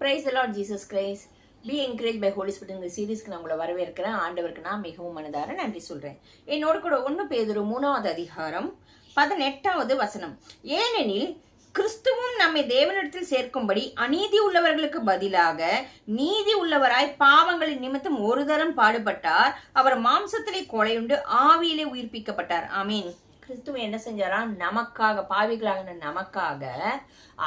Price the Lord Jesus Christ. Be encourage by Holy Spirit இந்த சீரீஸ்க்கு நான் உங்களை வரவேற்கிறேன். ஆண்டவருக்கு நான் மிகவும் மனதார நன்றி சொல்றேன். என்னோட கூட 1 பேதுரு 3வது அதிகாரம் 18வது வசனம். ஏனெனில் கிறிஸ்துவும் நம்மை தேவனிடத்தில் சேர்க்கும்படி அநீதி உள்ளவர்களுக்கு பதிலாக நீதி உள்ளவராய் பாவங்களின் நிமித்தம் ஒரு தரம் பாடுபட்டார். அவர் மாம்சத்திலே கொலையுண்டு ஆவியிலே உயிர்ப்பிக்கப்பட்டார். ஆமீன். கிறிஸ்துவ என்ன செஞ்சாரா? நமக்காக, பாவிகளாக நமக்காக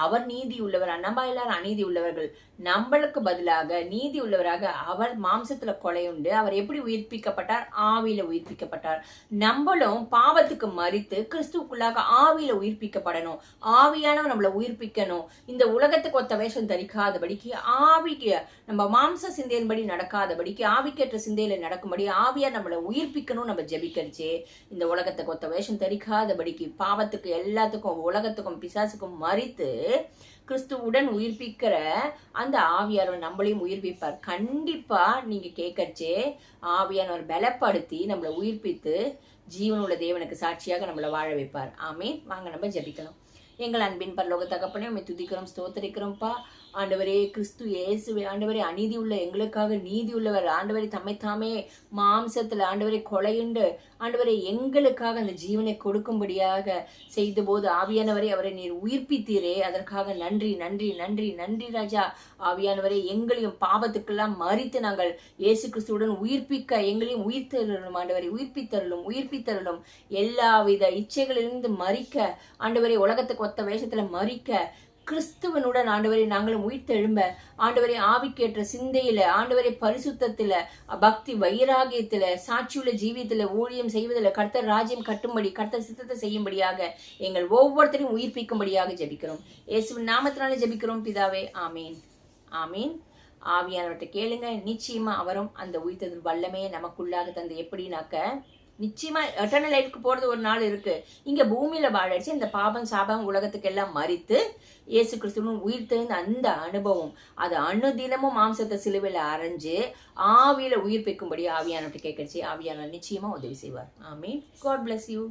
அவர் நீதி உள்ளவர். நம்ம எல்லாரும் அநீதி உள்ளவர்கள். நம்மளுக்கு பதிலாக நீதி உள்ளவராக அவர் மாம்சத்துல கொலையுண்டு அவர் எப்படி உயிர்ப்பிக்கப்பட்டார்? ஆவியில உயிர்ப்பிக்கப்பட்டார். நம்மளும் பாவத்துக்கு மறித்து கிறிஸ்துவுக்குள்ளாக ஆவியில உயிர்ப்பிக்கப்படணும். ஆவியானவர் நம்மளை உயிர்ப்பிக்கணும். இந்த உலகத்துக்கு ஒத்த வேஷம் தரிக்காதபடிக்கு, ஆவிக்கு நம்ம மாம்ச சிந்தையின்படி நடக்காதபடிக்கு, ஆவிக்கேற்ற சிந்தையில நடக்கும்படி ஆவியா நம்மளை உயிர்ப்பிக்கணும். நம்ம ஜெபிக்கரிச்சு இந்த உலகத்துக்கு ஒத்த வேஷம் தரிக்காதபடிக்கு, பாவத்துக்கு எல்லாத்துக்கும் உலகத்துக்கும் பிசாசுக்கும் மறித்து கிறிஸ்துவுடன் உயிர்ப்பிக்கிற அந்த ஆவியானவர் நம்மளையும் உயிர்ப்பிப்பார். கண்டிப்பா நீங்க கேட்கறச்சே ஆவியானவர் பலப்படுத்தி நம்மளை உயிர்ப்பித்து ஜீவனுள்ள தேவனுக்கு சாட்சியாக நம்மளை வாழ வைப்பார். ஆமீன். வாங்க நம்ம ஜெபிக்கலாம். எங்கள் அன்பின் பரலோக தகப்பனே, உம்மை துதிக்கிறோம், ஸ்தோத்தரிக்கிறோம்ப்பா. ஆண்டவரே கிறிஸ்து இயேசுவே, ஆண்டவரே அநீதி உள்ள எங்களுக்காக நீதி உள்ளவர். ஆண்டவரே தம்மைத்தாமே மாம்சத்துல ஆண்டவரை கொலையுண்டு ஆண்டவரை எங்களுக்காக அந்த ஜீவனை கொடுக்கும்படியாக செய்த போது ஆவியானவரே அவரை நீர் உயிர்ப்பித்தீரே, அதற்காக நன்றி நன்றி நன்றி நன்றி ராஜா. ஆவியானவரே எங்களையும் பாவத்துக்கெல்லாம் மறித்து நாங்கள் இயேசு கிறிஸ்துவுடன் உயிர்ப்பிக்க எங்களையும் உயிர்த்தருளும். ஆண்டவரை உயிர்ப்பித்தருளும் உயிர்ப்பித்தருளும். எல்லாவித இச்சைகளிலிருந்து மறிக்க ஆண்டவரை உலகத்துக்கு ஒத்த வேஷத்துல மறிக்க கிறிஸ்துவனுடன் ஆண்டவரை நாங்களும் உயிர்த்தெழும்ப ஆண்டவரை ஆவிக்கேற்ற சிந்தையில ஆண்டவரை பரிசுத்தத்துல பக்தி வைராகியத்துல சாட்சியுள்ள ஜீவியத்துல ஊழியம் செய்வதில் கர்த்தர் ராஜ்யம் கட்டும்படி கர்த்தர் சித்தத்தை செய்யும்படியாக எங்கள் ஒவ்வொருத்தரையும் உயிர்ப்பிக்கும்படியாக ஜெபிக்கிறோம். இயேசுவின் நாமத்தினால ஜெபிக்கிறோம் பிதாவே. ஆமீன் ஆமீன். ஆவியானவர்கிட்ட கேளுங்க. நிச்சயமா அவரும் அந்த உயிர்த்ததின் வல்லமையை நமக்குள்ளாக தந்து எப்படின்னாக்க நிச்சயமா எட்டர்னல் லைஃப்க்கு போறது ஒரு நாள் இருக்கு. இங்க பூமியில வாழச்சு இந்த பாபம் சாபம் உலகத்துக்கு எல்லாம் மறித்து இயேசு கிறிஸ்துவும் உயிர்த்தெழுந்த அந்த அனுபவம் அது அனுதினமும் மாம்சத்தை சிலுவையில அரைஞ்சு ஆவியில உயிர்ப்பிக்கும்படி ஆவியானவர்கிட்ட கேட்கச்சு. ஆவியானவர் நிச்சயமா உதவி செய்வார். ஆமீன். God bless you.